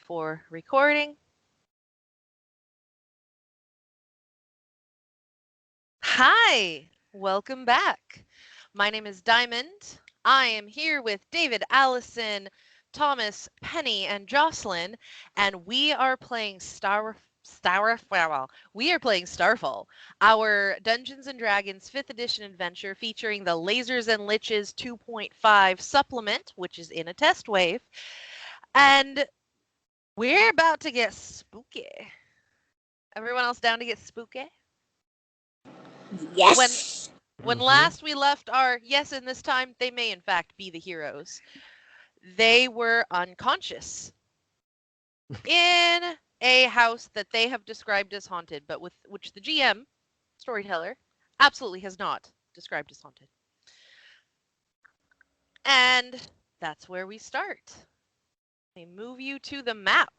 For recording. Hi, welcome back. My name is Diamond. I am here with David, Allison, Thomas, Penny, and Jocelyn, and we are playing Starfall, our Dungeons and Dragons 5th edition adventure featuring the Lasers and Liches 2.5 supplement, which is in a test wave. And we're about to get spooky. Everyone else down to get spooky? Yes. When last we left our, yes, and this time they may in fact be the heroes, they were unconscious in a house that they have described as haunted, but with which the GM, storyteller, absolutely has not described as haunted. And that's where we start. They move you to the map,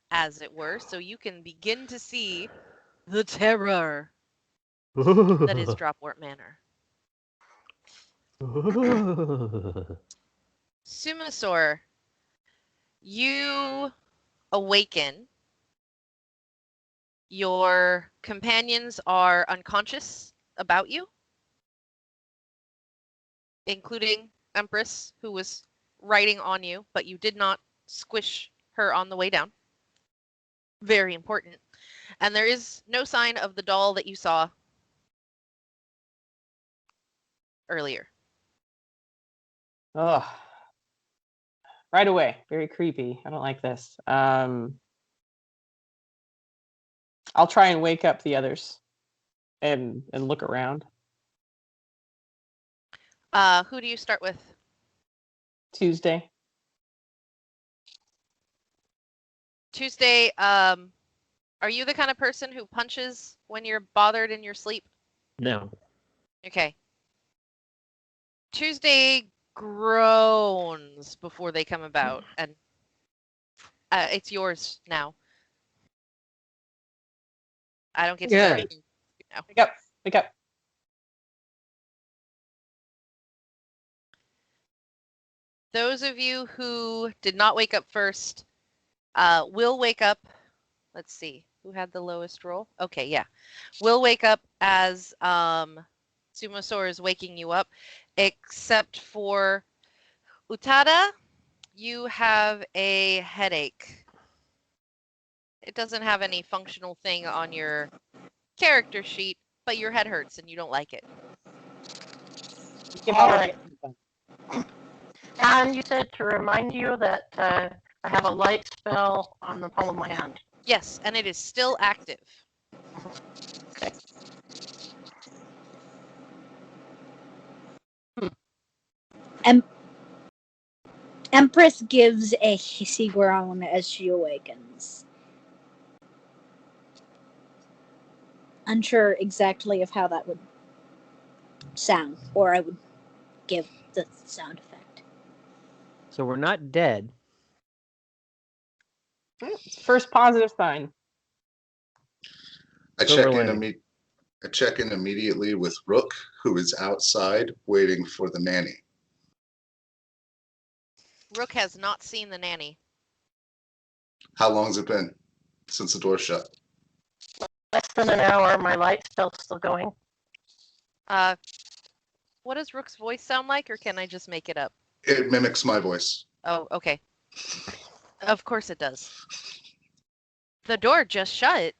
as it were, so you can begin to see the terror that is Dropwort Manor. Sumasaur, you awaken. Your companions are unconscious about you, including Empress, who was riding on you, but you did not squish her on the way down. Very important. And there is no sign of the doll that you saw earlier. Oh, right away. Very creepy. I don't like this. I'll try and wake up the others and look around. Who do you start with? Tuesday. Tuesday, are you the kind of person who punches when you're bothered in your sleep? No. Okay. Tuesday groans before they come about, and it's yours now. I don't get to do anything now. Wake up. Wake up. Those of you who did not wake up first will wake up. Let's see. Who had the lowest roll? Okay, yeah. Will wake up as Sumasaur is waking you up, except for Utada, you have a headache. It doesn't have any functional thing on your character sheet, but your head hurts and you don't like it. All right. And you said to remind you that I have a light spell on the palm of my hand. Yes, and it is still active. Okay. Empress gives a hissy groan as she awakens. Unsure exactly of how that would sound, or I would give the sound effect. So we're not dead. First positive sign. I check in immediately with Rook, who is outside waiting for the nanny. Rook has not seen the nanny. How long has it been since the door shut? Less than an hour. My light spell's still going. What does Rook's voice sound like, or can I just make it up? It mimics my voice. Oh, okay. Of course it does. The door just shut.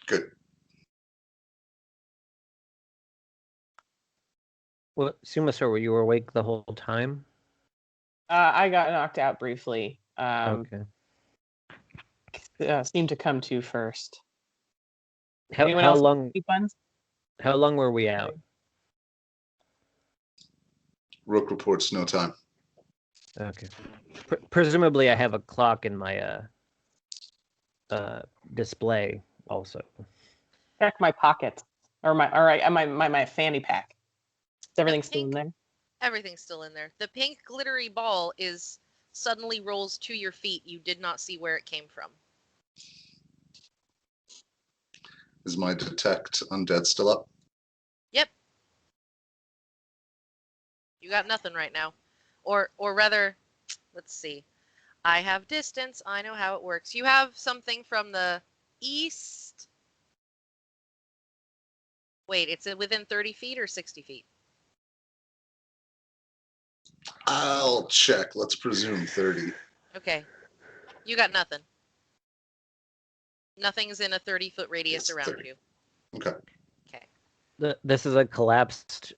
Good. Well, Sumasaur, were you awake the whole time? I got knocked out briefly. Okay. Seemed to come to first. How else long? keep ones? How long were we out? Rook reports no time. Okay. Presumably, I have a clock in my display also. Check my pockets or my fanny pack. Is everything still in there? Everything's still in there. The pink glittery ball is suddenly rolls to your feet. You did not see where it came from. Is my detect undead still up? Yep. You got nothing right now. or rather, let's see. I have distance. I know how it works. You have something from the east. Wait, it's within 30 feet or 60 feet? I'll check. Let's presume 30. Okay. You got nothing. Nothing's in a 30-foot radius It's around 30. you. Okay. Okay. This is a collapsed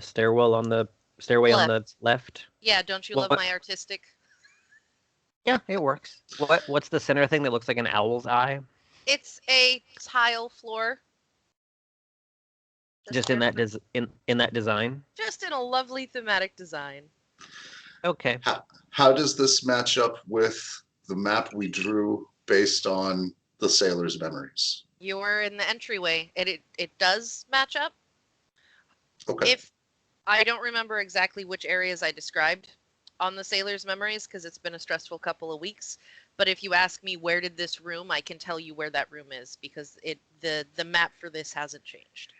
stairwell on the stairway on the left. Yeah, don't you love What- my artistic? Yeah, it works. What's the center thing that looks like an owl's eye? It's a tile floor. Just in there that in that design. just in a lovely thematic design. Okay. How does this match up with the map we drew based on the sailor's memories? You're in the entryway. It does match up. Okay. If I don't remember exactly which areas I described on the sailor's memories because it's been a stressful couple of weeks. But if you ask me where did this room, I can tell you where that room is because the map for this hasn't changed.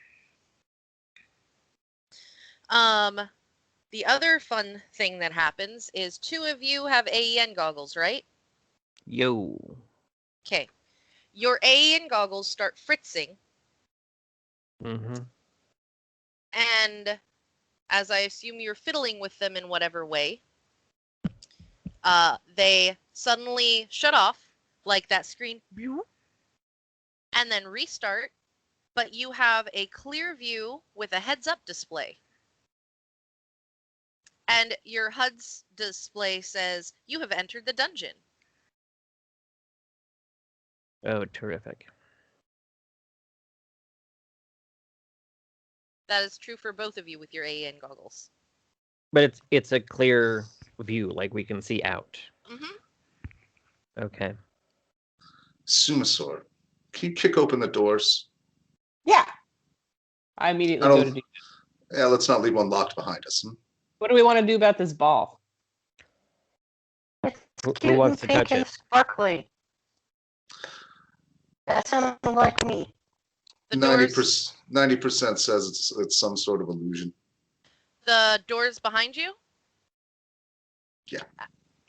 The other fun thing that happens is 2 of you have AEN goggles, right? Yo. Okay. Your AEN goggles start fritzing, Mm-hmm. and as I assume you're fiddling with them in whatever way, they suddenly shut off, like that screen, and then restart, but you have a clear view with a heads-up display. And your HUD's display says, you have entered the dungeon. Oh, terrific. That is true for both of you with your AEN goggles. But it's a clear view, like we can see out. Mm-hmm. Okay. Sumasaur, can you kick open the doors? Yeah. I immediately I go don't- to do. Yeah, let's not leave one locked behind us. What do we want to do about this ball? It's Who cute wants and to pink touch and it? sparkly. That sounds like me. The 90% says it's some sort of illusion. The doors behind you?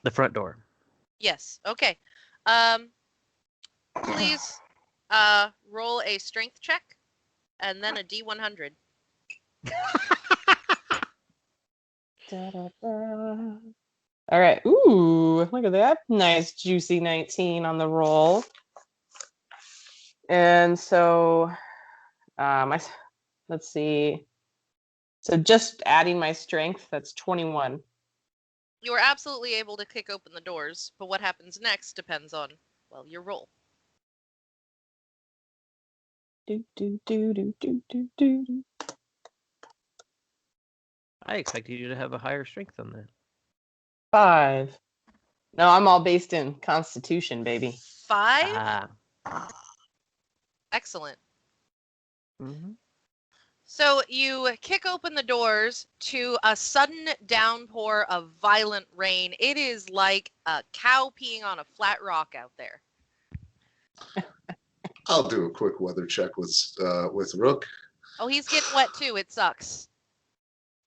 The front door. Yes. Okay. Please roll a strength check and then a D100. Da-da-da. All right. Ooh, look at that. Nice juicy 19 on the roll. And so let's see. So just adding my strength, that's 21. You are absolutely able to kick open the doors, but what happens next depends on, well, your roll. Do, do, do, do, do, do, do, do. I expected you to have a higher strength than that. 5. No, I'm all based in Constitution, baby. 5? Ah. Excellent. Mm-hmm. So you kick open the doors to a sudden downpour of violent rain. It is like a cow peeing on a flat rock out there. I'll do a quick weather check with Rook. Oh, he's getting wet too. It sucks.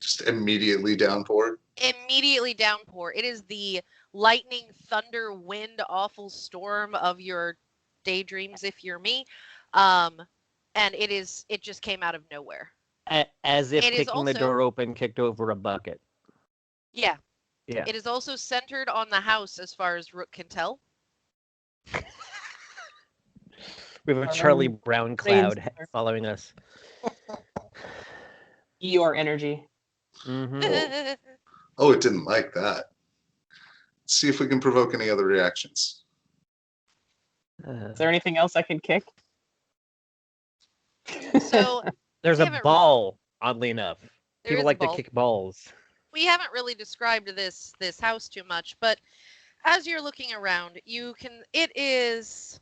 Just immediately downpour. Immediately downpour. It is the lightning, thunder, wind, awful storm of your daydreams, if you're me. And it just came out of nowhere. As if It is kicking the also- door open kicked over a bucket. Yeah. Yeah. It is also centered on the house as far as Rook can tell. We have a Our Charlie own Brown cloud brainstorm. following us. Your energy. Mm-hmm. Oh, it didn't like that. Let's see if we can provoke any other reactions. Is there anything else I could kick? So There's we a haven't- ball, oddly enough. there People is a like ball. to kick balls. We haven't really described this house too much, but as you're looking around, it is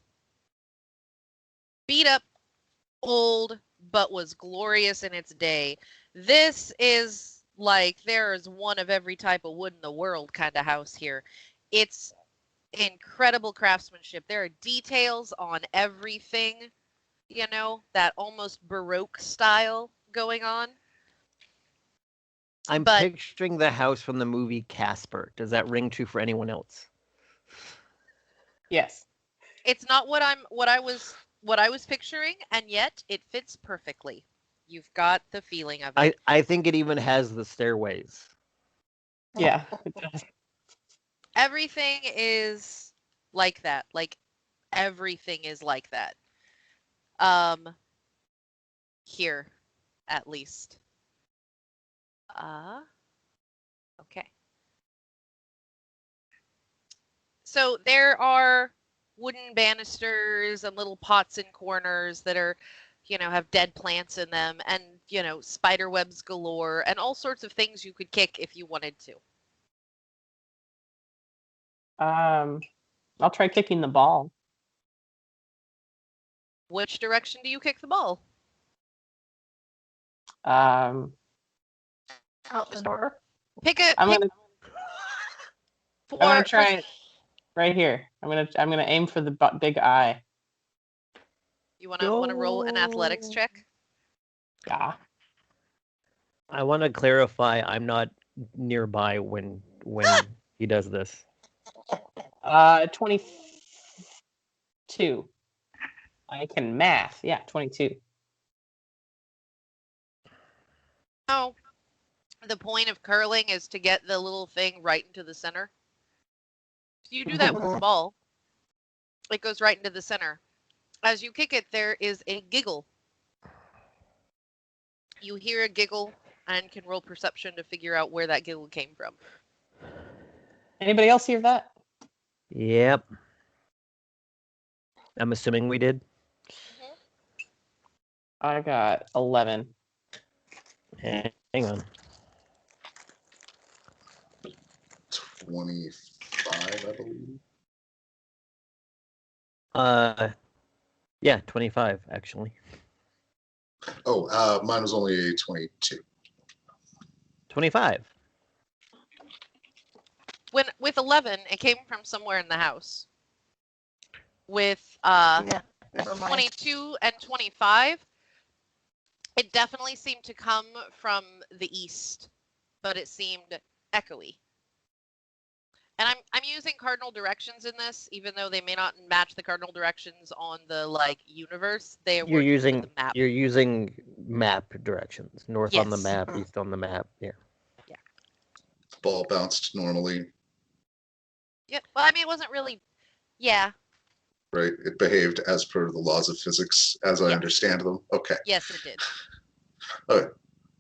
beat up, old, but was glorious in its day. This is like there is one of every type of wood in the world kind of house here. It's incredible craftsmanship. There are details on everything, that almost Baroque style going on. I'm But- picturing the house from the movie Casper. Does that ring true for anyone else? Yes. It's not what I was picturing, and yet it fits perfectly. You've got the feeling of it. I think it even has the stairways. Yeah. It does. Everything is like that. Like everything is like that. Here, at least. Okay. So there are wooden banisters and little pots in corners that are, have dead plants in them, and, spider webs galore and all sorts of things you could kick if you wanted to. I'll try kicking the ball. Which direction do you kick the ball? Um, Out the door. Pick a I'm pick gonna for, I'm gonna for- try it right here. I'm gonna aim for the big eye. You want to roll an athletics Go. check? Yeah. I want to clarify I'm not nearby when he does this. 22. I can math. Yeah, 22. No. The point of curling is to get the little thing right into the center. If you do that with the ball, it goes right into the center. As you kick it, there is a giggle. You hear a giggle and can roll perception to figure out where that giggle came from. Anybody else hear that? Yep. I'm assuming we did. I got 11. Hang on. 25, I believe. Yeah, 25 actually. Oh, mine was only a 22. 25. With 11, it came from somewhere in the house. With Yeah, never mind. 22 and 25, it definitely seemed to come from the east, but it seemed echoey. And I'm using cardinal directions in this, even though they may not match the cardinal directions on the universe. They are You're working using for the map. you're using map directions. North on the Yes. map, east on the map. Yeah. Ball bounced normally, Yeah. Well, I mean, it wasn't really. Yeah. right? It behaved as per the laws of physics, as I Yes. understand them. Okay. Yes, it did. All right.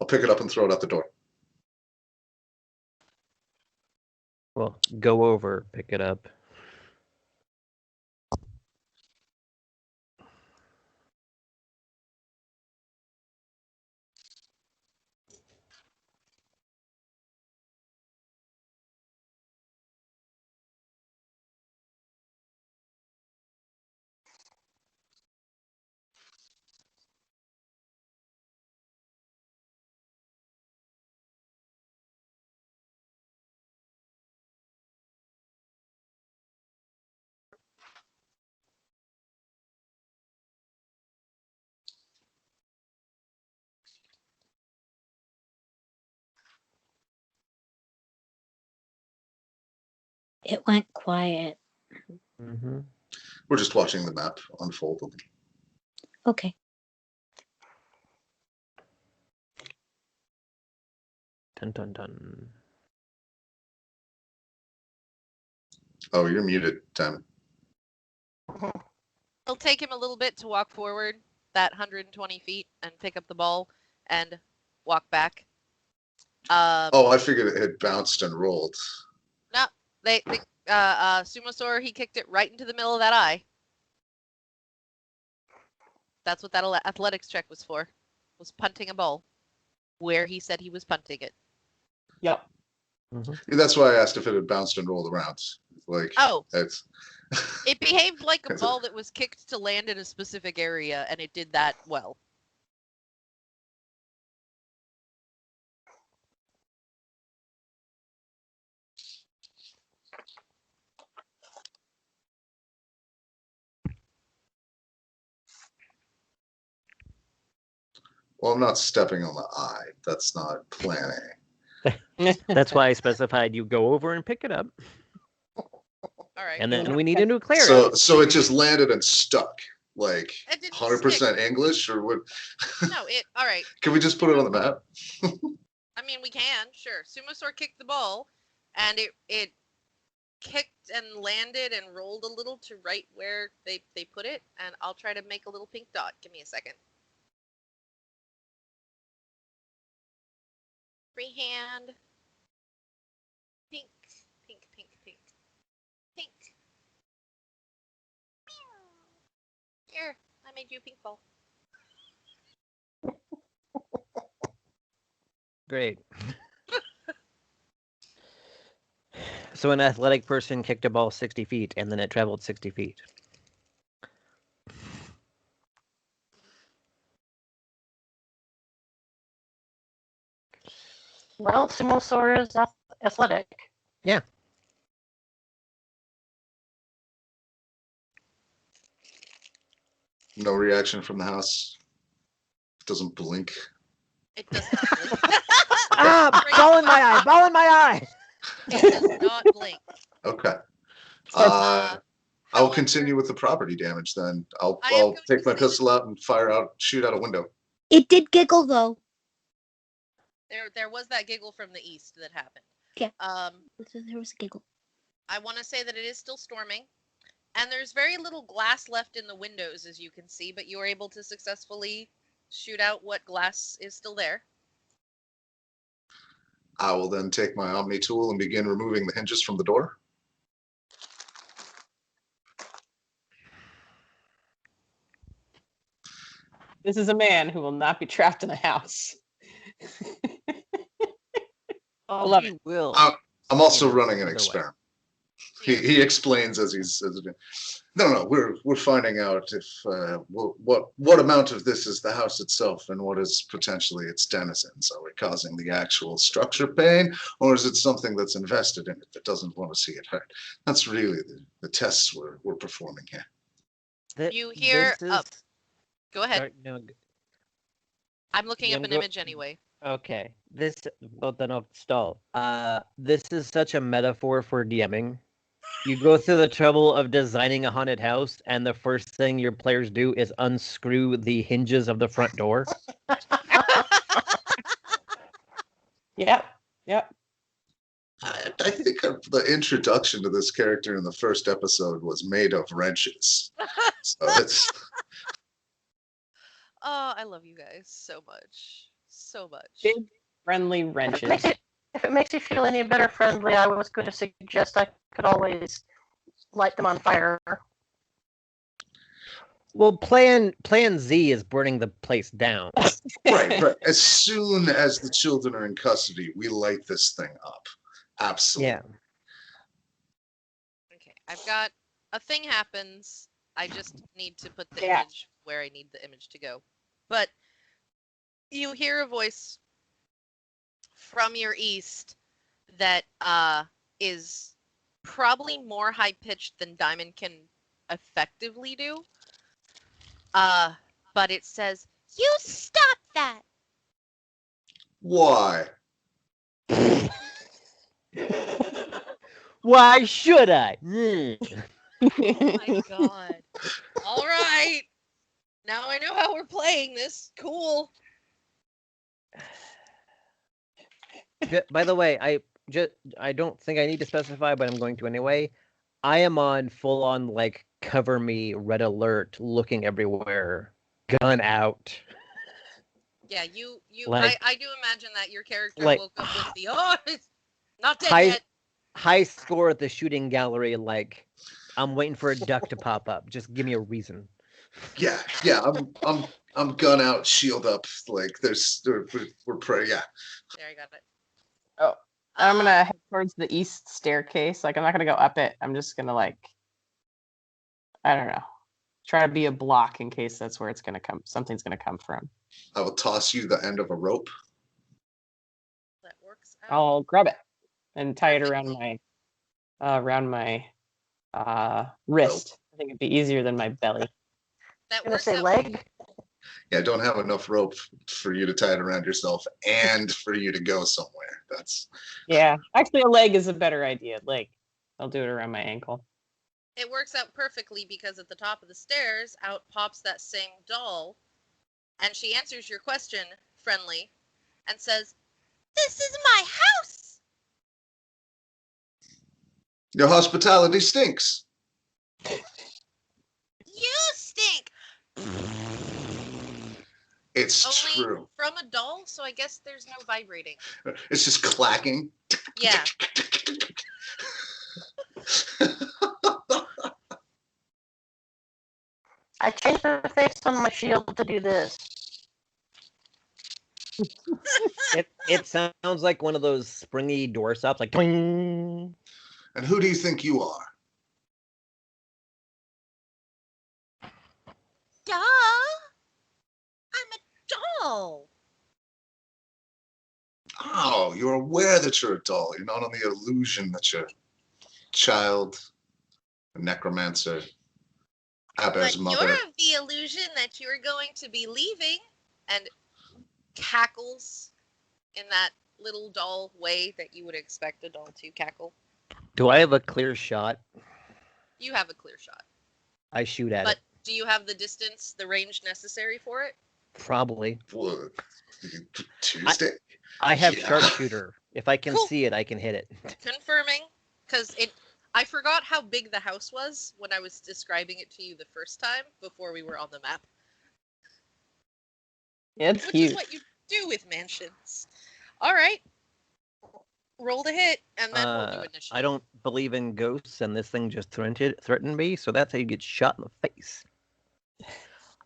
I'll pick it up and throw it out the door. Well, go over, pick it up. It went quiet. Mm-hmm. We're just watching the map unfold. Okay. Dun dun dun. Oh, you're muted, Tim. It'll take him a little bit to walk forward that 120 feet and pick up the ball and walk back. Oh, I figured it had bounced and rolled. No, Sumosaur, he kicked it right into the middle of that eye. That's what that athletics check was for. Was punting a ball where he said he was punting it. Yep. Mm-hmm. That's why I asked if it had bounced and rolled around. Like, Oh, it's. it behaved like a ball that was kicked to land in a specific area, and it did that well. Well, I'm not stepping on the eye. That's not planning. That's why I specified you go over and pick it up, All right. and then we need a new Clara. So it just landed and stuck, like It didn't 100% English, or what? No, all right. Can we just put it on the map? I mean, we can, sure. Sumosaur kicked the ball, and it kicked and landed and rolled a little to right where they put it, and I'll try to make a little pink dot. Give me a second. Freehand. Pink, pink, pink, pink, pink. Here, I made you a pink ball. Great. So an athletic person kicked a ball 60 feet, and then it traveled 60 feet. Well, Sumosaur is athletic. Yeah. No reaction from the house. It doesn't blink. It does not blink. Ah! Ball in my eye! Ball in my eye! It does not blink. Okay. Uh, I'll continue with the property damage then. I'll I am going take to my say pistol out and shoot out a window. It did giggle though. There was that giggle from the east that happened. Yeah. There was a giggle. I want to say that it is still storming, and there's very little glass left in the windows, as you can see, but you were able to successfully shoot out what glass is still there. I will then take my Omni tool and begin removing the hinges from the door. This is a man who will not be trapped in a house. Oh, love he will. I'm also Yeah, running an either way. experiment. He explains as he's no, we're finding out if what amount of this is the house itself and what is potentially its denizens. Are we causing the actual structure pain, or is it something that's invested in it that doesn't want to see it hurt? That's really the tests we're performing here. You hear This up. is- Go ahead. Sorry, no, I'm looking Yeah, up an go- image anyway. okay. Well, then I'll stall. This is such a metaphor for DMing. You go through the trouble of designing a haunted house, and the first thing your players do is unscrew the hinges of the front door. Yep. I think the introduction to this character in the first episode was made of wrenches. So it's Oh, I love you guys so much. So much. Big friendly If wrenches. it makes you feel any better, friendly, I was going to suggest I could always light them on fire. Well, Plan Z is burning the place down. right, but as soon as the children are in custody, we light this thing up. Absolutely. Yeah. Okay, I've got a thing happens. I just need to put the Yeah. image where I need the image to go. But you hear a voice from your east that is probably more high pitched than Diamond can effectively do. But it says, "You stop that!" Why? Why should I? Oh my god. All right. Now I know how we're playing this. Cool. By the way, I don't think I need to specify, but I'm going to anyway. I am on full on like cover me red alert, looking everywhere, gun out. Yeah, you Like- I do imagine that your character like- woke up with the it's not dead High- yet. High score at the shooting gallery. Like I'm waiting for a duck to pop up. Just give me a reason. Yeah. I'm gun out, shield up. Like we're pretty. Yeah. There, I got it. Oh, I'm Uh, gonna head towards the east staircase. Like I'm not gonna go up it. I'm just gonna like, I don't know, try to be a block in case that's where it's gonna come. Something's gonna come from. I will toss you the end of a rope. that works out. I'll grab it and tie it around my wrist. I think it'd be easier than my belly. That I'm going to works say out. leg. Yeah, I don't have enough rope for you to tie it around yourself and for you to go somewhere. That's Yeah. Actually, a leg is a better idea. Leg. I'll do it around my ankle. It works out perfectly because at the top of the stairs, out pops that same doll, and she answers your question, friendly, and says, "This is my house!" your hospitality stinks. You stink! It's Only true. from a doll, so I guess there's no vibrating. It's just clacking. Yeah. I changed the face on my shield to do this. It sounds like one of those springy door stops, like twing. And who do you think you are? Duh! I'm a doll! Oh, you're aware that you're a doll. You're not on the illusion that you're a child, a necromancer, Abba's But mother. you're of the illusion that you're going to be leaving, and cackles in that little doll way that you would expect a doll to cackle. Do I have a clear shot? You have a clear shot. I shoot at But it. do you have the distance, the range necessary for it? Probably. What? Tuesday? I have Yeah. sharpshooter. If I can Cool. see it, I can hit it. Confirming, because I forgot how big the house was when I was describing it to you the first time before we were on the map. Yeah, it's Which huge. is what you do with mansions. All right. Roll the hit, and then we'll do initiative. I don't believe in ghosts, and this thing just threatened me, so that's how you get shot in the face.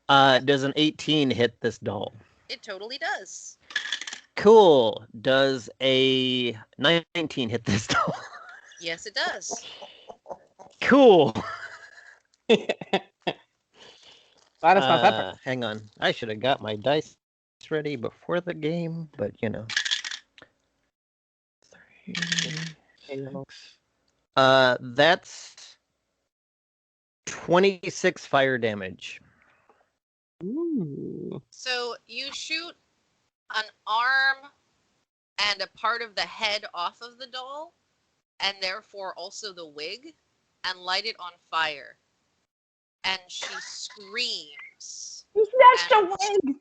Does an 18 hit this doll? It totally does. Cool. Does a 19 hit this doll? Yes, it does. Cool. Glad it's not that bad. Hang on. I should have got my dice ready before the game, but you know. 3, 6. That's 26 fire damage. Ooh. So you shoot an arm and a part of the head off of the doll, and therefore also the wig, and light it on fire. And she screams. You snatched a And- wig!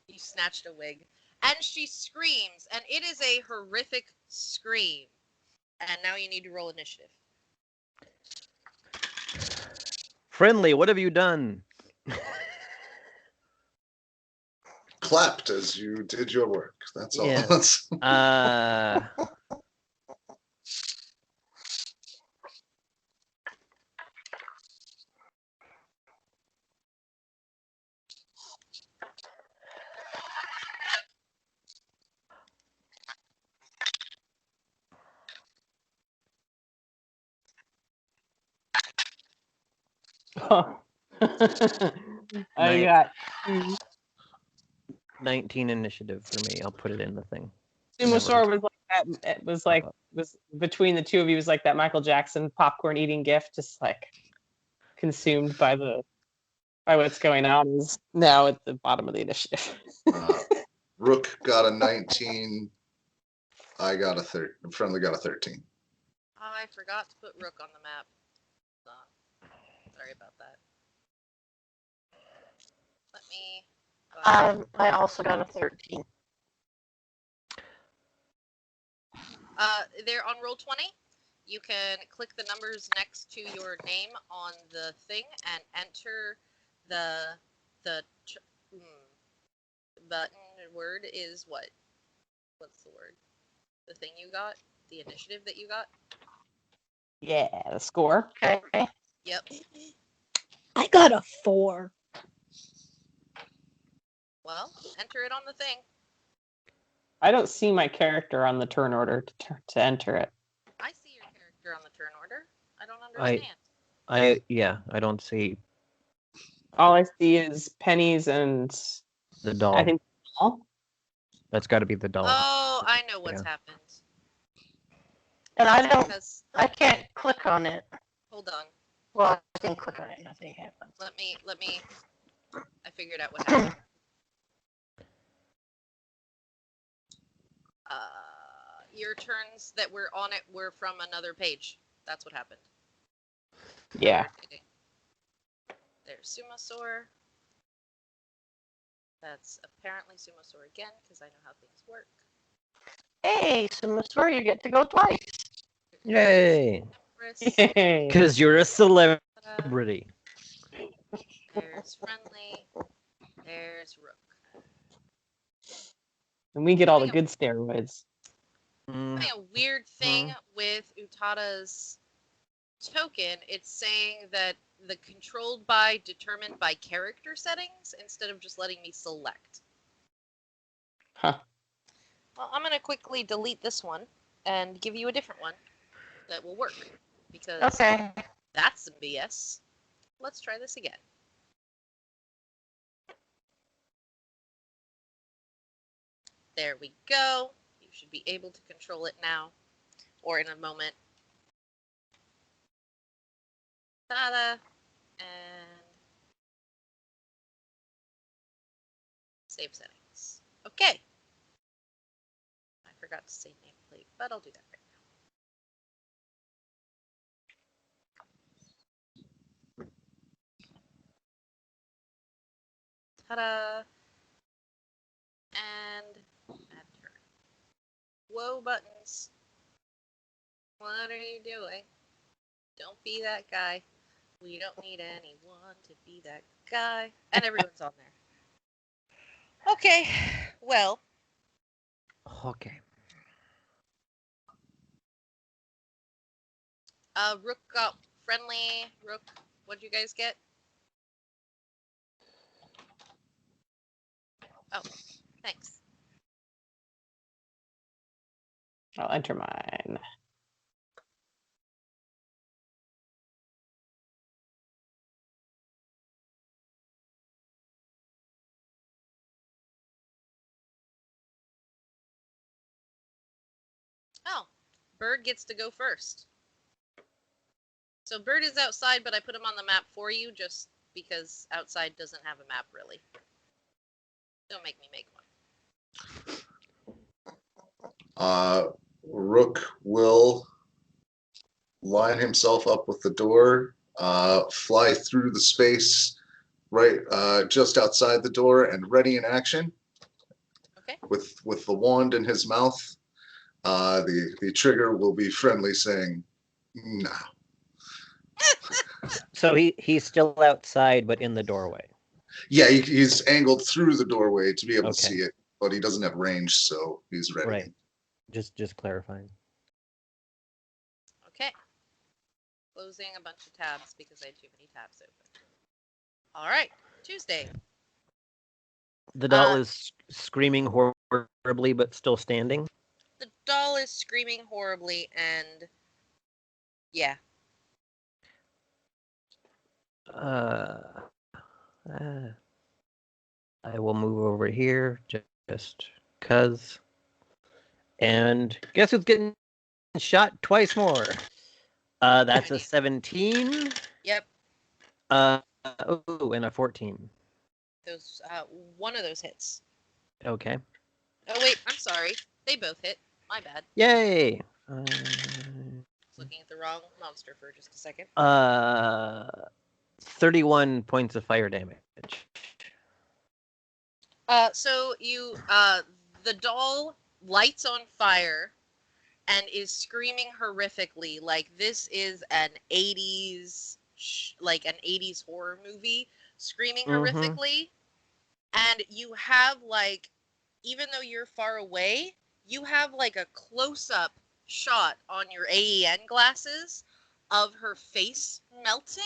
You snatched a wig. And she screams, and it is a horrific scream. And now you need to roll initiative. Friendly, what have you done? Clapped as you did your work. That's all. Yeah. That's- Oh. I got 19 initiative for me. I'll put it in the thing. Sumosaur was like that. It was like was between the two of you was like that Michael Jackson popcorn eating gift, just like consumed by what's going on. Is now at the bottom of the initiative. Rook got a 19. I got a 13. Friendly got a 13. I forgot to put Rook on the map. Sorry about that. Let me... I also got a 13. There on Roll20, you can click the numbers next to your name on the thing and enter the button word is what? What's the word? The thing you got? The initiative that you got? Yeah, the score. Okay. Yep. I got a 4. Well, enter it on the thing. I don't see my character on the turn order to enter it. I see your character on the turn order. I don't understand. I don't see All I see is pennies and the doll. I think doll. That's got to be the doll. Oh, I know what's Yeah. happened. And Because, I can't click on it. hold on. Well, I didn't click on it. Nothing happened. Let me I figured out what happened. Your turns that were on it were from another page. That's what happened. Yeah. There's Sumosaur. That's apparently Sumosaur again, because I know how things work. Hey, Sumosaur, you get to go twice. Yay! Empress. Yay. Because you're a celebrity. There's Friendly. There's Rook. And we get all the good steroids. Having a weird thing with Utada's token. It's saying that the controlled by determined by character settings instead of just letting me select. Huh. Well, I'm going to quickly delete this one and give you a different one that will work. Because Okay. that's some BS. Let's try this again. There we go. You should be able to control it now. Or in a moment. Ta-da! And save settings. Okay. I forgot to say nameplate, but I'll do that right now. Ta-da! And add turn. Whoa, buttons. What are you doing? Don't be that guy. We don't need anyone to be that guy. And everyone's on there. Okay, well. Okay. Rook got Friendly. Rook, what'd you guys get? Oh, thanks. I'll enter mine. Oh, Bird gets to go first. So Bird is outside, but I put him on the map for you just because outside doesn't have a map really. Don't make me make one. Rook will line himself up with the door, fly through the space right just outside the door, and ready in action. Okay. With the wand in his mouth, the trigger will be Friendly, saying, "No." So he's still outside, but in the doorway. Yeah, he's angled through the doorway to be able to Okay. see it, but he doesn't have range, so he's ready. Right. Just clarifying. Okay. Closing a bunch of tabs because I had too many tabs open. All right, Tuesday. The doll is screaming horribly, but still standing. The doll is screaming horribly, and yeah. I will move over here just cause. And guess who's getting shot twice more? That's a 17. Yep. Oh, and a 14. Those one of those hits. Okay. Oh wait, I'm sorry. They both hit. My bad. Yay. I was looking at the wrong monster for just a second. 31 points of fire damage. So you the doll lights on fire and is screaming horrifically like this is an 80s like an 80s horror movie screaming horrifically, and you have like, even though you're far away, you have like a close-up shot on your AEN glasses of her face melting.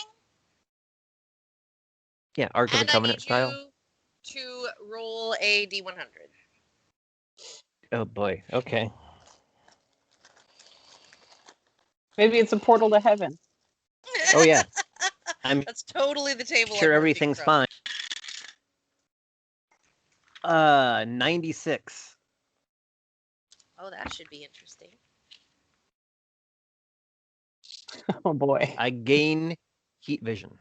Yeah, Ark of the And I Covenant need style. you to roll a D100. Oh boy. Okay. Maybe it's a portal to heaven. Oh yeah. I'm That's totally the table. sure I'm everything's from. fine. 96. Oh, that should be interesting. Oh boy. I gain heat vision.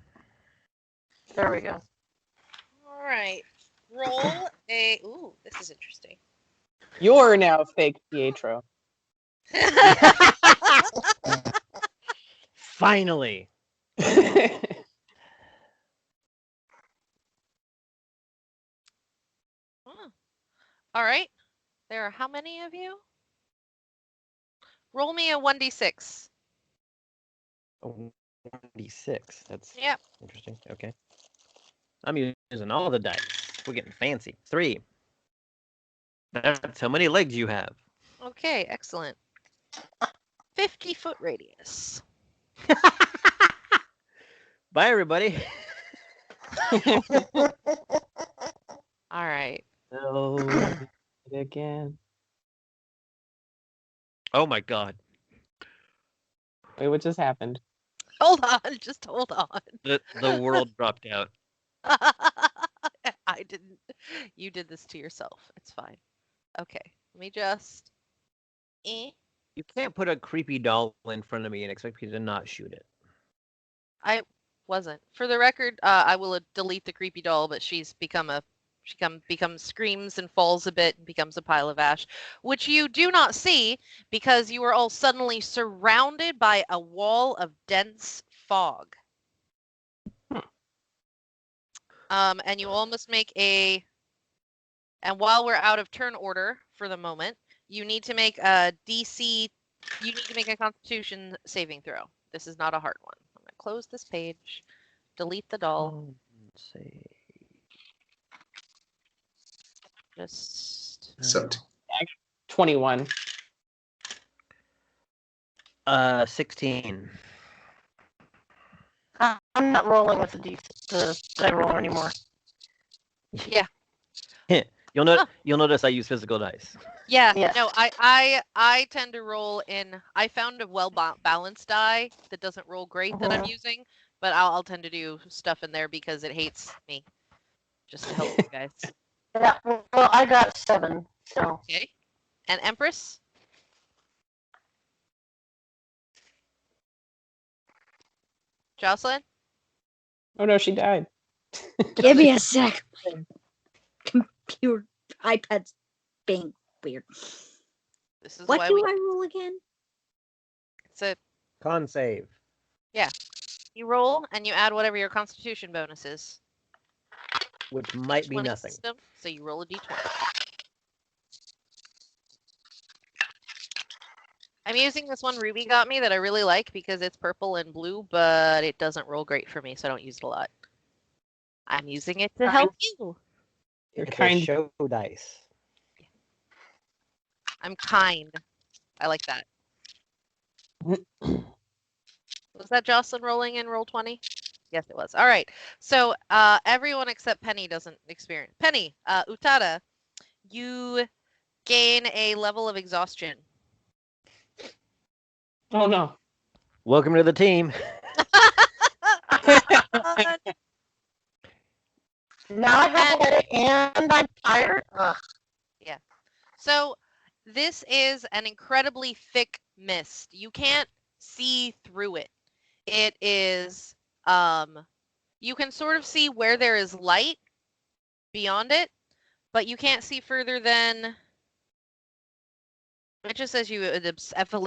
There we go. right. Roll a. Ooh, this is interesting. You're now fake Pietro. Finally. Huh. All right. There are how many of you? Roll me a 1d6. 1d6. That's Yep. interesting. Okay. I'm using all the dice. We're getting fancy. 3. That's how many legs you have. Okay, excellent. 50-foot radius. Bye, everybody. All right. Oh, again. Oh my god. Wait, what just happened? Hold on. Just hold on. The world dropped out. I didn't. You did this to yourself. It's fine. Okay. Let me just. You can't put a creepy doll in front of me and expect me to not shoot it. I wasn't. For the record, I will delete the creepy doll, but she's become a. She becomes screams and falls a bit and becomes a pile of ash, which you do not see because you are all suddenly surrounded by a wall of dense fog. And you all must make a. And while we're out of turn order for the moment, you need to make a DC. You need to make a Constitution saving throw. This is not a hard one. I'm gonna close this page, delete the doll. Let's see. Just 17. 21. 16. I'm not rolling with the die roller anymore. yeah, You'll notice I use physical dice. yeah. Yes. No, I tend to roll in. I found a balanced die that doesn't roll great that I'm using, but I'll tend to do stuff in there because it hates me. Just to help you guys. Yeah. Well, I got 7. So Okay. And Empress. Jocelyn. Oh no, she died. Give me a sec. Computer iPad's being weird. This is What why do we. I roll again? It's a. Con save. You roll and you add whatever your Constitution bonus is. Which might be D20 nothing. System, so you roll a d20. I'm using this one Ruby got me that I really like because it's purple and blue, but it doesn't roll great for me, so I don't use it a lot. I'm using it to help you. You're It's kind. a show dice. I'm kind. I like that. Was that Jocelyn rolling in roll 20? Yes, it was. All right. So everyone except Penny doesn't experience. Penny, Utada, you gain a level of exhaustion. Oh no. Welcome to the team. now I have a headache and I'm tired. Ugh. So this is an incredibly thick mist. You can't see through it. It is you can sort of see where there is light beyond it, but you can't see further than it just says it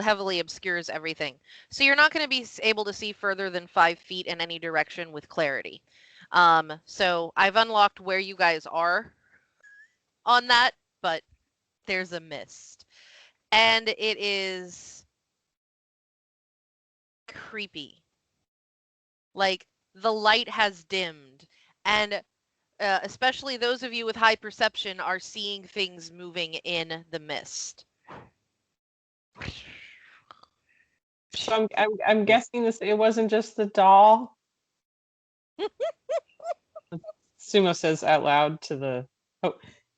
heavily obscures everything. So you're not going to be able to see further than 5 feet in any direction with clarity. So I've unlocked where you guys are on that, but there's a mist. And it is creepy. Like the light has dimmed, and especially those of you with high perception are seeing things moving in the mist. So I'm guessing this. It wasn't just the doll. Sumo says out loud to the. Oh,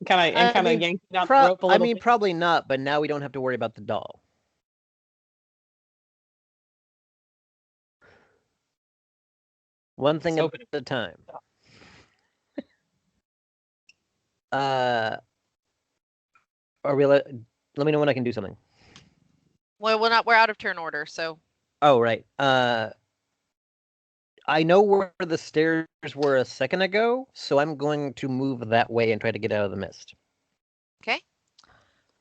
kind of yanking out the rope a little bit. Probably not, but now we don't have to worry about the doll. One thing at a time. Are we let me know when I can do something. Well, we're out of turn order, so. Oh, right. I know where the stairs were a second ago, so I'm going to move that way and try to get out of the mist. Okay.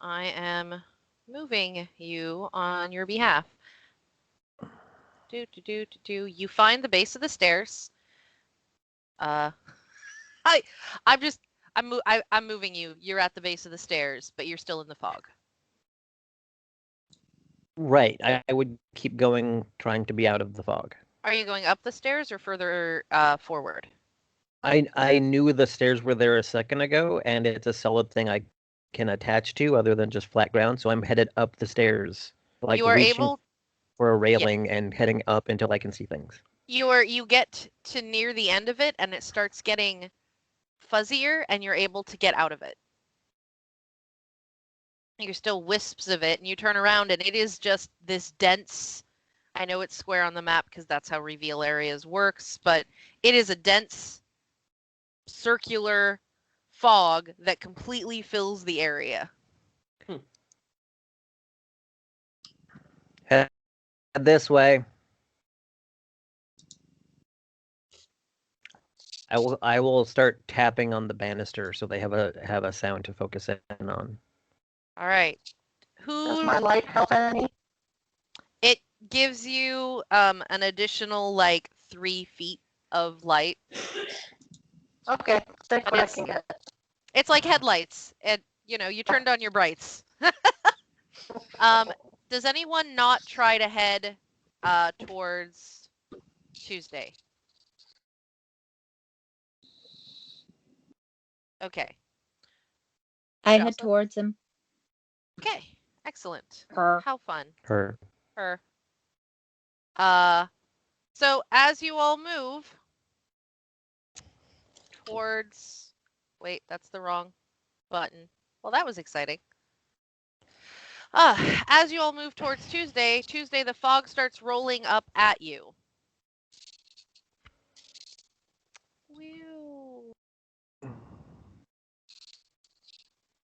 I am moving you on your behalf. You find the base of the stairs. I'm moving you. You're at the base of the stairs, but you're still in the fog. Right. I would keep going, trying to be out of the fog. Are you going up the stairs or further forward? I knew the stairs were there a second ago, and it's a solid thing I can attach to other than just flat ground, so I'm headed up the stairs, like You are reaching able. for a railing and heading up until I can see things. You get to near the end of it, and it starts getting fuzzier, and you're able to get out of it. You're still wisps of it, and you turn around, and it is just this dense. I know it's square on the map because that's how reveal areas works, but it is a dense circular fog that completely fills the area. Head this way. I will start tapping on the banister so they have a sound to focus in on. All right. Does my light help any? It gives you an additional like 3 feet of light. Okay, take But what I it's- can get. It's like headlights. You turned on your brights. Does anyone not try to head towards Tuesday? Okay. I head Jocelyn? towards him. Okay. Excellent. Her. How fun. Her. So as you all move towards, wait, that's the wrong button. Well, that was exciting. As you all move towards Tuesday, the fog starts rolling up at you. Whew.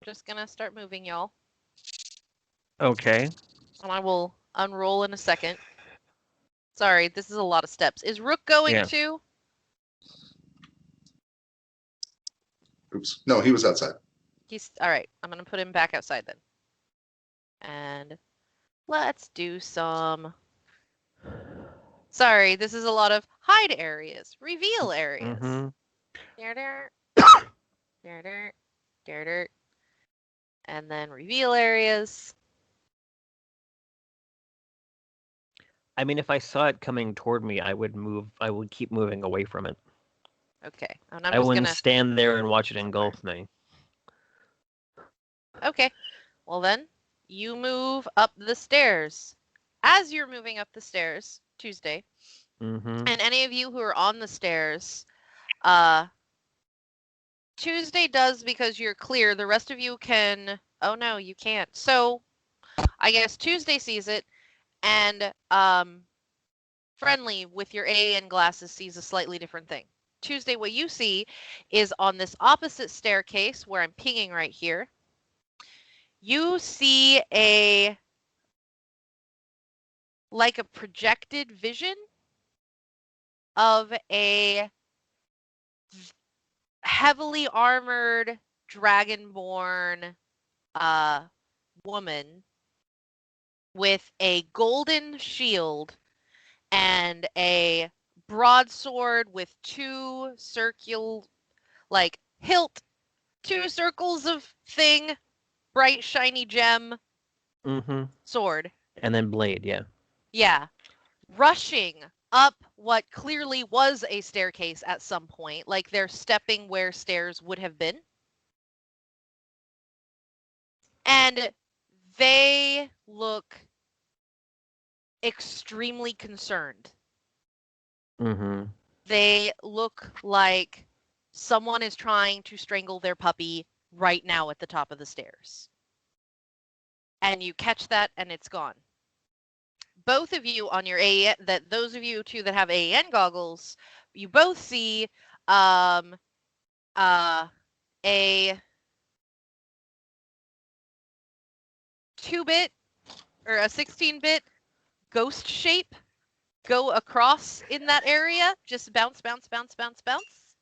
Just gonna start moving, y'all. Okay. And I will unroll in a second. Sorry, this is a lot of steps. Is Rook going Yeah. too? Oops. No, he was outside. He's all right. I'm gonna put him back outside then. And let's do some. Sorry, this is a lot of hide areas, reveal areas. Mm-hmm. And then reveal areas. I mean, if I saw it coming toward me, I would move. I would keep moving away from it. Okay, and I'm I just wouldn't gonna. stand there and watch it engulf me. Okay, well then, you move up the stairs. As you're moving up the stairs, Tuesday, Mm-hmm. and any of you who are on the stairs, Tuesday does because you're clear. The rest of you can. Oh no, you can't. So, I guess Tuesday sees it, and Friendly with your AN glasses sees a slightly different thing. Tuesday, what you see is on this opposite staircase where I'm pinging right here. You see like a projected vision of a heavily armored dragonborn woman with a golden shield and a broadsword with two circles of thing, bright shiny gem Mm-hmm. sword. And then blade, yeah. Yeah. Rushing up what clearly was a staircase at some point, like they're stepping where stairs would have been. And they look extremely concerned. Mm-hmm. They look like someone is trying to strangle their puppy right now at the top of the stairs. And you catch that and it's gone. Both of you on your those of you two that have AN goggles, you both see a 2-bit or a 16-bit ghost shape go across in that area. Just bounce, bounce, bounce, bounce, bounce.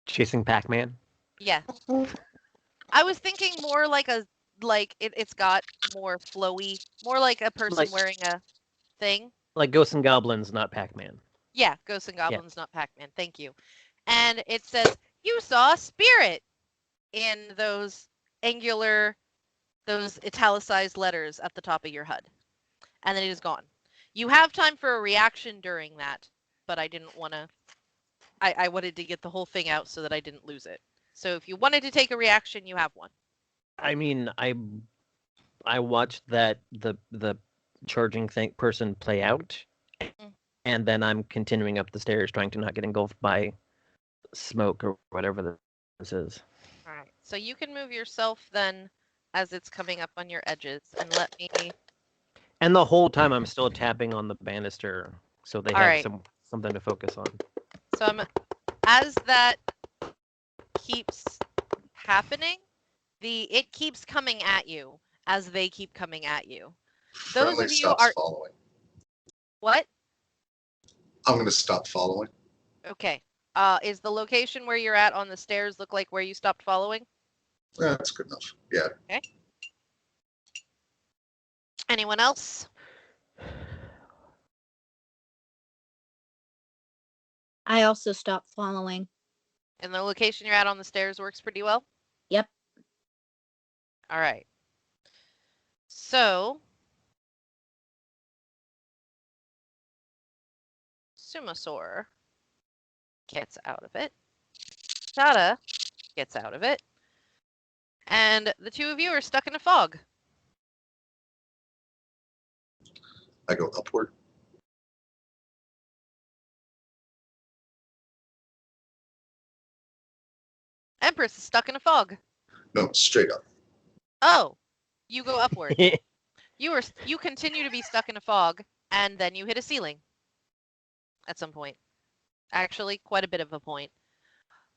Chasing Pac-Man. Yeah. I was thinking more like it's got more flowy, more like a person Like- wearing a thing. Like Ghosts and Goblins, not Pac-Man. Yeah, Ghosts and Goblins, not Pac-Man. Thank you. And it says, you saw a spirit in those angular, those italicized letters at the top of your HUD. And then it is gone. You have time for a reaction during that, but I didn't want to, I wanted to get the whole thing out so that I didn't lose it. So if you wanted to take a reaction, you have one. I mean, I watched the charging person play out, and then I'm continuing up the stairs trying to not get engulfed by smoke or whatever this is. All right. So you can move yourself then as it's coming up on your edges, and let me. And the whole time I'm still tapping on the banister, so they All have right. something to focus on. So as that keeps happening, it keeps coming at you as they keep coming at you. Those Friendly of you stops are following. what? I'm going to stop following. Okay. Is the location where you're at on the stairs look like where you stopped following? That's good enough. Yeah. Okay. Anyone else? I also stopped following. And the location you're at on the stairs works pretty well? Yep. All right. So, Sumasaur gets out of it. Shada gets out of it. And the two of you are stuck in a fog. I go upward. Empress is stuck in a fog. No, straight up. Oh, you go upward. You continue to be stuck in a fog, and then you hit a ceiling at some point. Actually, quite a bit of a point.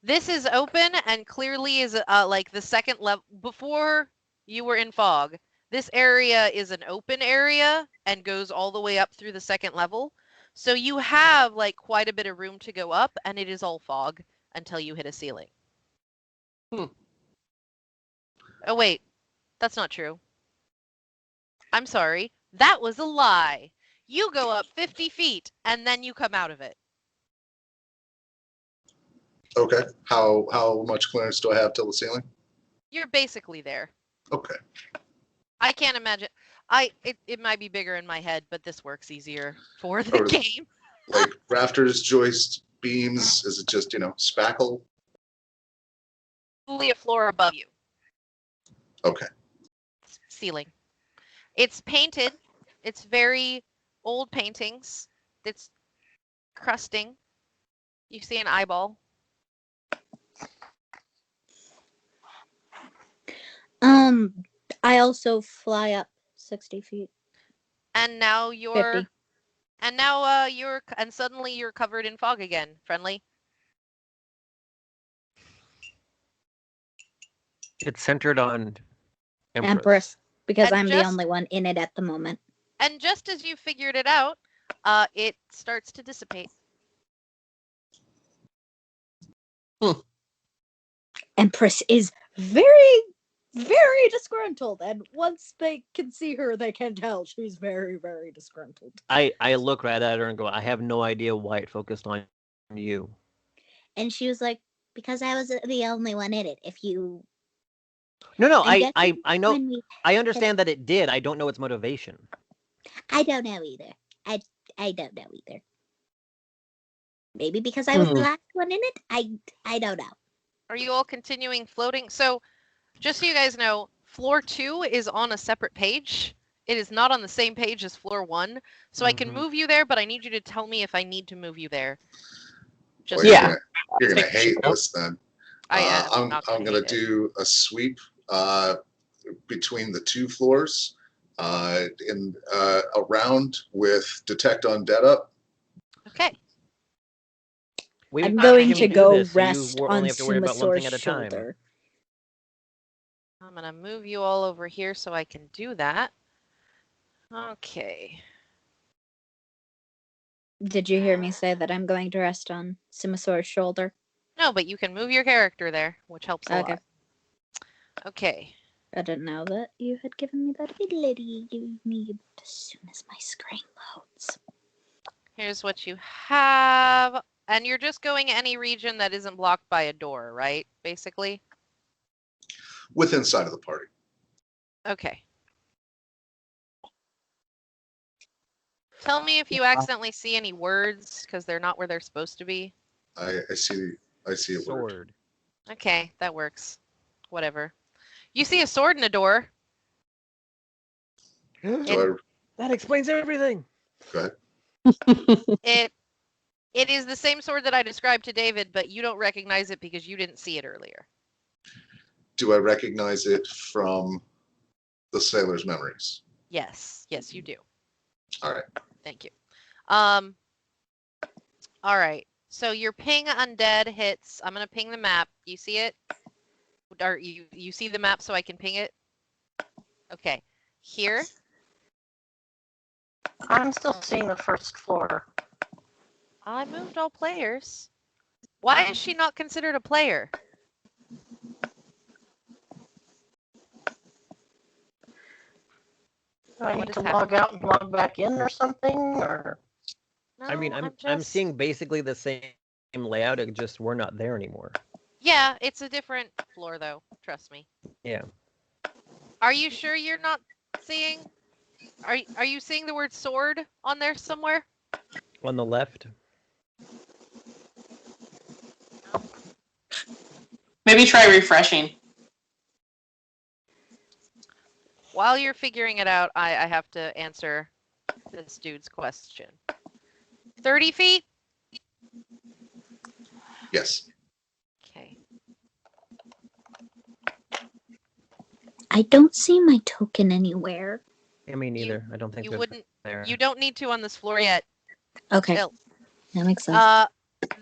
This is open and clearly is like the second level. Before you were in fog, this area is an open area and goes all the way up through the second level. So you have like quite a bit of room to go up, and it is all fog until you hit a ceiling. Oh wait, that's not true. I'm sorry. That was a lie. You go up 50 feet and then you come out of it. Okay. How much clearance do I have till the ceiling? You're basically there. Okay. I can't imagine. It might be bigger in my head, but this works easier for the Or- game. Like rafters, joist, beams. Is it just spackle? Only a floor above you. Okay. Ceiling. It's painted. It's very old paintings. It's crusting. You see an eyeball. I also fly up 60 feet. And now 50. and suddenly you're covered in fog again. Friendly. It's centered on Empress, because And I'm the just- only one in it at the moment. And just as you figured it out, it starts to dissipate. Empress is very, very disgruntled, and once they can see her, they can tell she's very, very disgruntled. I look right at her and go, I have no idea why it focused on you. And she was like, because I was the only one in it. If you... No, I'm I know, when we- I understand that it did. I don't know its motivation. I don't know either. I don't know either. Maybe because I was the last one in it? I don't know. Are you all continuing floating? So, just so you guys know, floor 2 is on a separate page. It is not on the same page as floor 1. So I can Mhm. move you there, but I need you to tell me if I need to move you there. Just Well, Yeah. You're gonna Take hate control. this then. I am I'm not gonna hate it. do a sweep between the two floors in around with detect undead up. Okay. We I'm can going to do go this, so rest you on only have to worry about one thing Sumasaur's at a time. shoulder. I'm going to move you all over here so I can do that. Okay. Did you hear me say that I'm going to rest on Simisaur's shoulder? No, but you can move your character there, which helps a Okay. lot. Okay. I didn't know that you had given me that ability. Give me it as soon as my screen loads. Here's what you have. And you're just going any region that isn't blocked by a door, right? Basically? Within sight of the party. Okay. Tell me if you accidentally see any words, because they're not where they're supposed to be. I see a word. Sword. Okay, that works. Whatever. You see a sword in a door. Do That explains everything. Go ahead. It is the same sword that I described to David, but you don't recognize it because you didn't see it earlier. Do I recognize it from the sailor's memories? Yes, you do. All right. Thank you. All right. So your ping undead hits. I'm gonna ping the map. You see it? Or you see the map so I can ping it? Okay. Here. I'm still seeing the first floor. I moved all players. Why is she not considered a player? Do I What need is to happening? log out and log back in or something? Or No, I mean, I'm just... seeing basically the same layout. It just we're not there anymore. Yeah, it's a different floor though. Trust me. Yeah. Are you sure you're not seeing? Are you seeing the word sword on there somewhere? On the left. Maybe try refreshing. While you're figuring it out, I have to answer this dude's question. 30 feet? Yes. Okay. I don't see my token anywhere. I mean, neither. I don't think You there's wouldn't. there. You don't need to on this floor yet. Okay, Bill. that makes sense.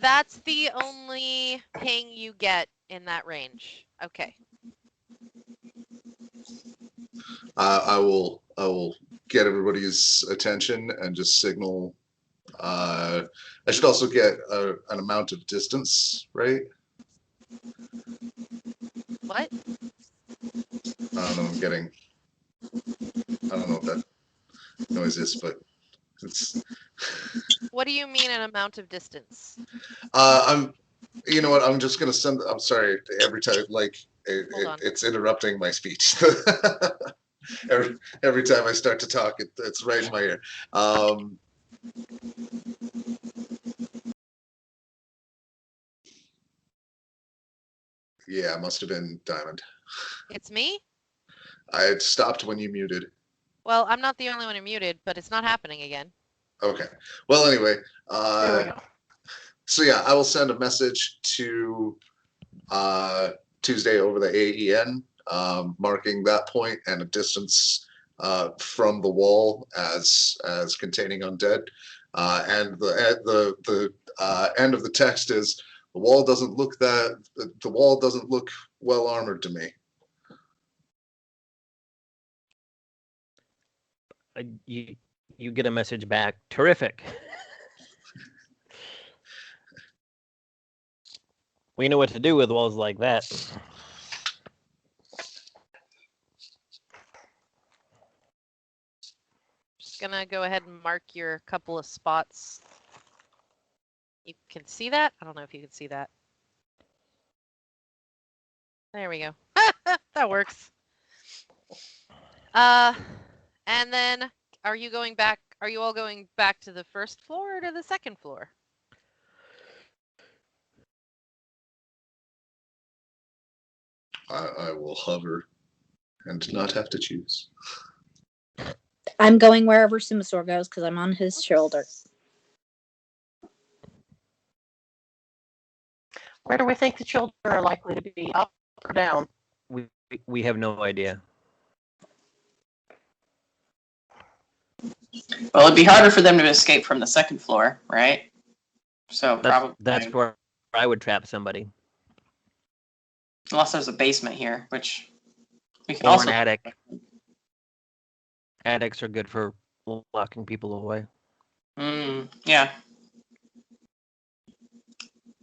That's the only ping you get in that range. Okay. I will get everybody's attention and just signal. I should also get an amount of distance, right? What? I don't know. I don't know what that noise is, but it's. What do you mean an amount of distance? You know what? I'm just gonna send. I'm sorry. Every time, like, Hold on. it's interrupting my speech. every time I start to talk, it's right in my ear. Yeah, it must have been Diamond. It's me? I had stopped when you muted. Well, I'm not the only one who muted, but it's not happening again. Okay. Well, anyway, there we go. so yeah, I will send a message to Tuesday over the AEN, marking that point and a distance from the wall as containing undead. And the end of the text is the wall doesn't look well armored to me. You get a message back. Terrific. We know what to do with walls like that. Just gonna go ahead and mark your couple of spots. You can see that? I don't know if you can see that. There we go. That works. And then are you all going back to the first floor or to the second floor? I will hover and not have to choose. I'm going wherever Simisaur goes because I'm on his shoulder. Where do we think the children are likely to be? Up or down? We have no idea. Well, it'd be harder for them to escape from the second floor, right? So probably That's where I would trap somebody. unless there's a basement here, which we can Or also an attic. Attics are good for locking people away. Yeah.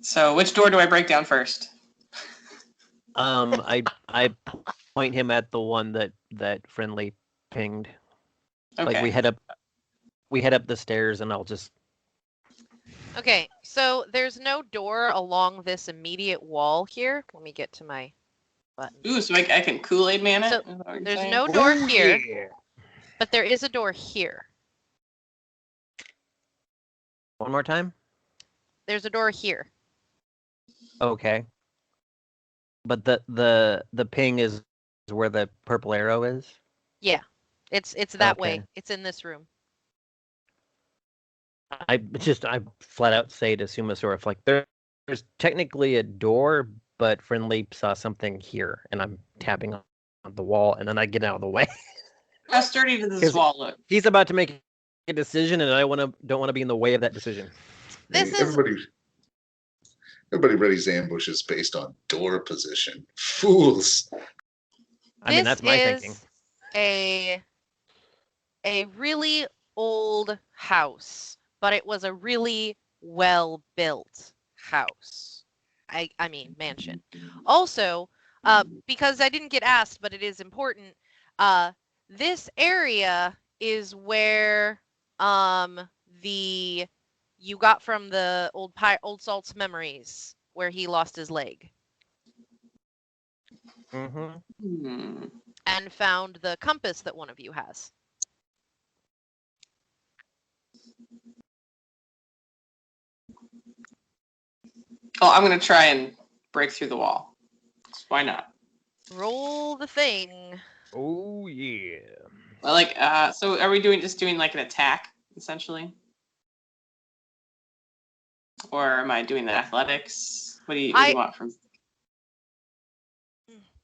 So which door do I break down first? I point him at the one that Friendly pinged. Okay. Like we head up the stairs, and I'll just. Okay, so there's no door along this immediate wall here. Let me get to my button. Ooh, so I can Kool-Aid Man it? So, Is that what you're there's saying? no door Ooh, here, yeah. but there is a door here. One more time. There's a door here. Okay. But the ping is where the purple arrow is. Yeah, it's that Okay. way. It's in this room. I flat out say to Sumasaurus, like there's technically a door, but Friendly saw something here, and I'm tapping on the wall, and then I get out of the way. How sturdy does this 'Cause wall look? He's about to make a decision, and I don't want to be in the way of that decision. This Hey, is everybody readies ambushes based on door position. Fools. I mean, that's my thinking. a really old house, but it was a really well-built house. I mean, mansion. Also, because I didn't get asked, but it is important, this area is where you got from the old Salt's memories, where he lost his leg. Mm-hmm. And found the compass that one of you has. Oh, I'm gonna try and break through the wall. Why not? Roll the thing. Oh yeah. Well, like, so are we just doing like an attack essentially, or am I doing the athletics? What do you want from?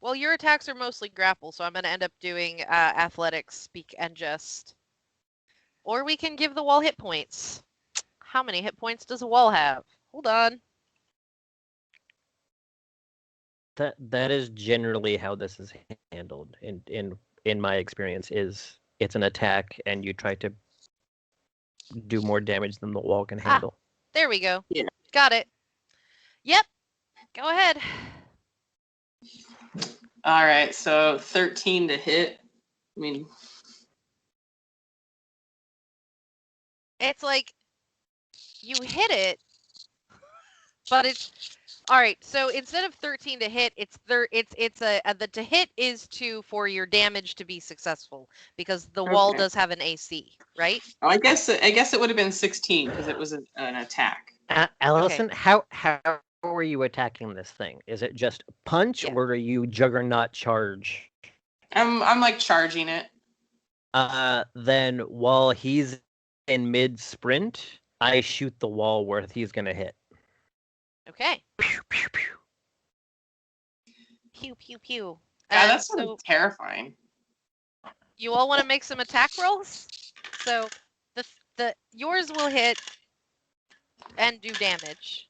Well, your attacks are mostly grapple, so I'm going to end up doing athletics, speak, and just. Or we can give the wall hit points. How many hit points does a wall have? Hold on. That is generally how this is handled in my experience. Is it's an attack, and you try to do more damage than the wall can handle. There we go. Yeah. Got it. Yep. Go ahead. All right, so 13 to hit. I mean, It's like you hit it, but it's all right. So instead of 13 to hit, the to hit is for your damage to be successful, because the wall Okay. does have an AC, right? oh, I guess it would have been 16 because it was an attack. Allison, how are you attacking this thing? Is it just punch, Yeah. or are you juggernaut charge? I'm like charging it. Then while he's in mid sprint, I shoot the wall where he's gonna hit. Okay. Pew, pew, pew. Pew pew pew. Yeah, And that's sort so of terrifying. you all want to make some attack rolls? So the yours will hit and do damage.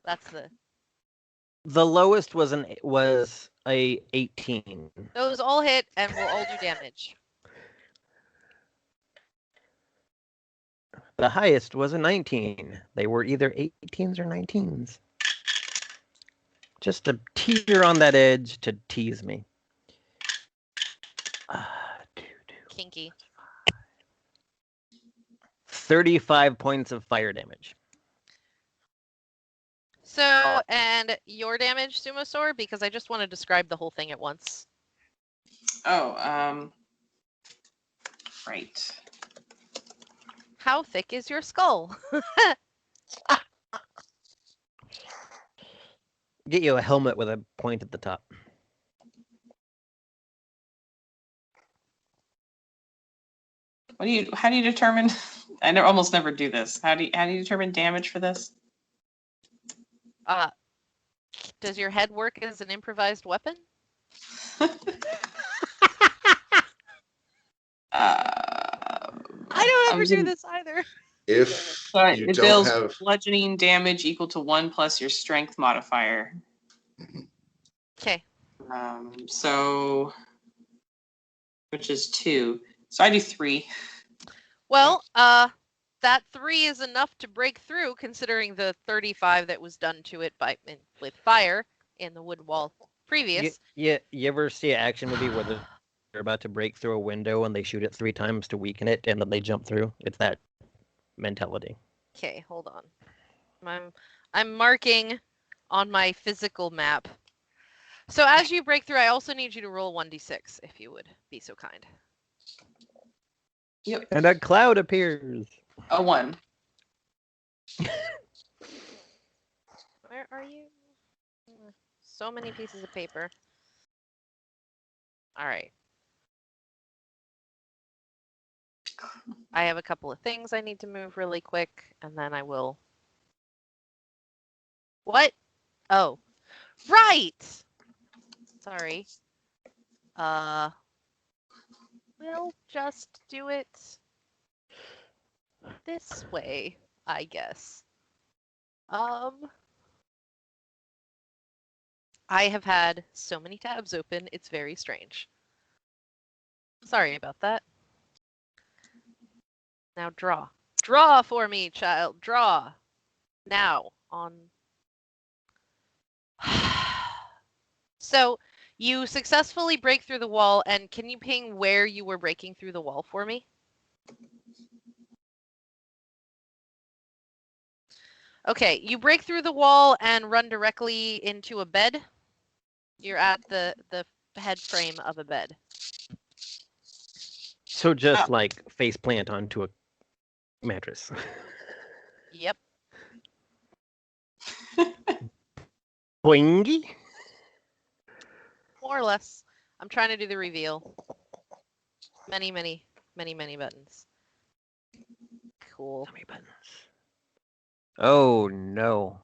That's The lowest was a 18. those all hit and will all do damage. The highest was a 19. They were either 18s or 19s. Just a teeter on that edge to tease me. Kinky. 35 points of fire damage. So, and your damage, Sumosaur, because I just want to describe the whole thing at once. Oh, right. How thick is your skull? Get you a helmet with a point at the top. How do you determine? I almost never do this. How do you determine damage for this? Does your head work as an improvised weapon? I don't ever do this either. If you It don't deals have, bludgeoning damage equal to 1 plus your strength modifier. Okay. So, which is 2. So I do 3. Well, that 3 is enough to break through, considering the 35 that was done to it with fire in the wood wall previous. You ever see an action movie where they're about to break through a window and they shoot it 3 times to weaken it and then they jump through? It's that mentality. Okay, hold on. I'm marking on my physical map. So as you break through, I also need you to roll 1d6, if you would be so kind. Yep. And a cloud appears. A 1. Where are you? So many pieces of paper. All right. I have a couple of things I need to move really quick, and then I will... What? Oh. Right! Sorry. We'll just do it this way, I guess. I have had so many tabs open, it's very strange. Sorry about that. Now draw. Draw for me, child. Draw. Now, on... So, you successfully break through the wall, and can you ping where you were breaking through the wall for me? Okay, you break through the wall and run directly into a bed. You're at the head frame of a bed. So just like face plant onto a mattress. Yep. Boingy. More or less. I'm trying to do the reveal. Many buttons. Cool. How many buttons? Oh no.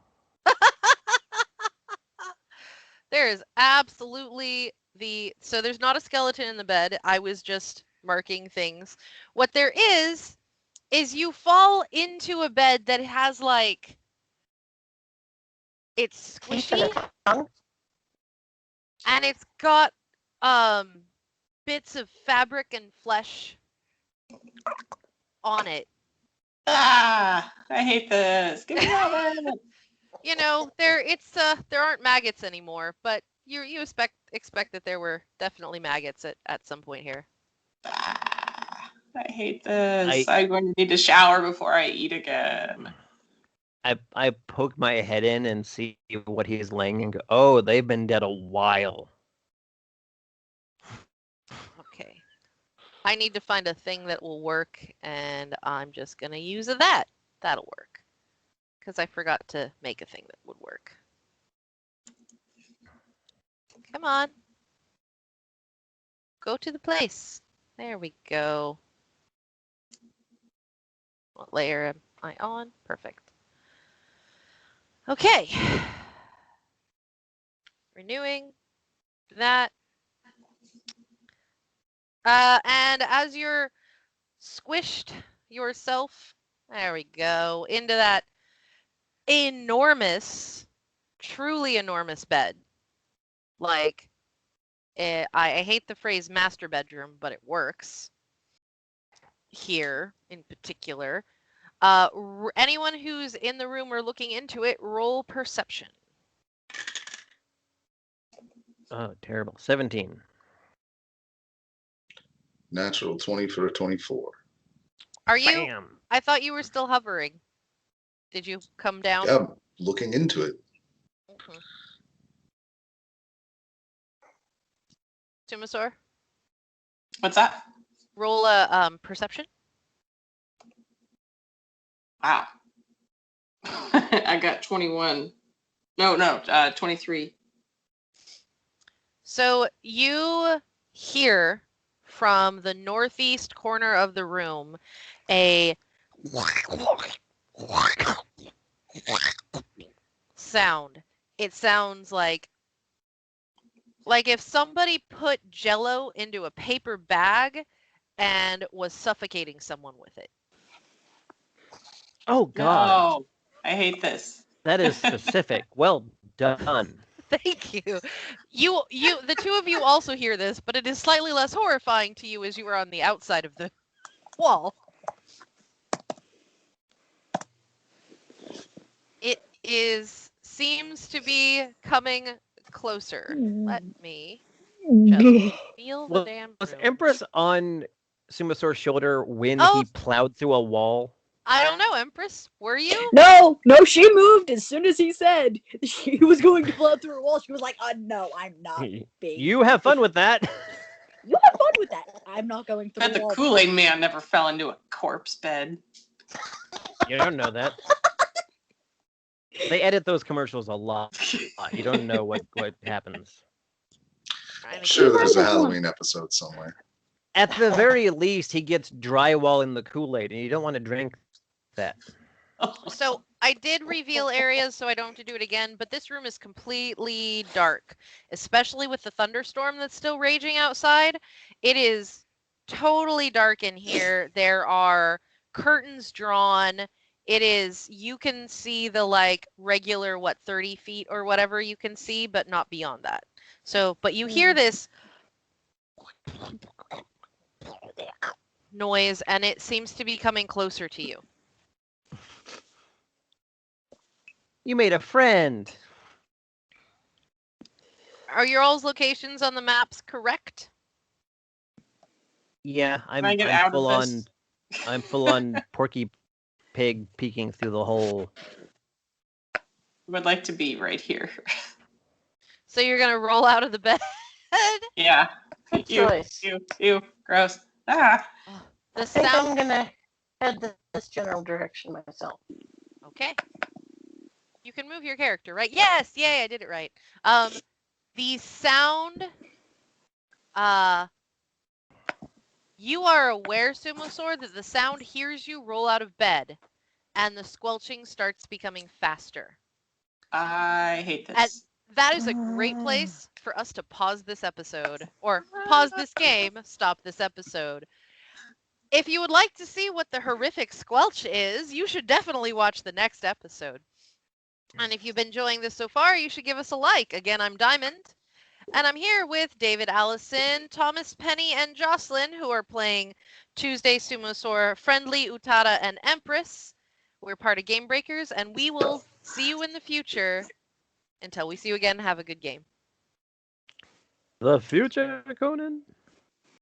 There is absolutely so there's not a skeleton in the bed. I was just marking things. What there is you fall into a bed that has like, it's squishy and it's got bits of fabric and flesh on it. Ah, I hate this. Give me all that. You know, there aren't maggots anymore, but you expect that there were definitely maggots at some point here. Ah, I hate this. I'm going to need to shower before I eat again. I poke my head in and see what he's laying and go, oh, they've been dead a while. Okay. I need to find a thing that will work, and I'm just going to use that. That'll work. Because I forgot to make a thing that would work. Come on. Go to the place. There we go. What layer am I on? Perfect. Okay. Renewing that. And as you're squished yourself, there we go, into that enormous, truly enormous bed. Like, I hate the phrase master bedroom, but it works here in particular. Anyone who's in the room or looking into it, roll perception. Oh, terrible. 17. Natural 20 for a 24. Are you? Bam. I thought you were still hovering. Did you come down? Yeah, I'm looking into it. Mm-hmm. Tumasaur? What's that? Roll a perception. Wow. I got 21. No, 23. So you hear from the northeast corner of the room a sound. It sounds like if somebody put Jell-O into a paper bag and was suffocating someone with it. Oh, God. No, I hate this. That is specific. Well done. Thank you. The two of you also hear this, but it is slightly less horrifying to you as you are on the outside of the wall. seems to be coming closer. Let me Ugh. feel the Was, damn was room. Empress on Sumasor's shoulder when Oh. he plowed through a wall? I don't know, Empress. Were you? No, she moved as soon as he said he was going to blow through a wall. She was like, no, I'm not being. You have fun with that. You have fun with that. I'm not going through But a the wall. Kool-Aid man never fell into a corpse bed. You don't know that. They edit those commercials a lot. You don't know what happens. Trying to Sure, keep- there's a Halloween episode somewhere. At the very least, he gets drywall in the Kool-Aid, and you don't want to drink that. So I did reveal areas so I don't have to do it again, but this room is completely dark, especially with the thunderstorm that's still raging outside. It is totally dark in here. There are curtains drawn. You can see the like regular, 30 feet or whatever you can see, but not beyond that. So, but you hear this noise and it seems to be coming closer to you. You made a friend. Are your all's locations on the maps correct? Yeah, Can I get out of this? I'm full on Porky Pig peeking through the hole. Would like to be right here. So you're gonna roll out of the bed? Yeah. Good Ew, choice. ew, gross. Ah. The I think I'm sound. gonna head this general direction myself. Okay. You can move your character, right? Yes, yay, I did it right. The sound. You are aware, Sumosaur, that the sound hears you roll out of bed, and the squelching starts becoming faster. I hate this. That is a great place for us to pause this episode, or pause this game, stop this episode. If you would like to see what the horrific squelch is, you should definitely watch the next episode. And if you've been enjoying this so far, you should give us a like. Again, I'm Diamond, and I'm here with David Allison, Thomas Penny, and Jocelyn, who are playing Tuesday Sumosaur, Friendly, Utada, and Empress. We're part of Game Breakers, and we will see you in the future. Until we see you again, have a good game. The future, Conan.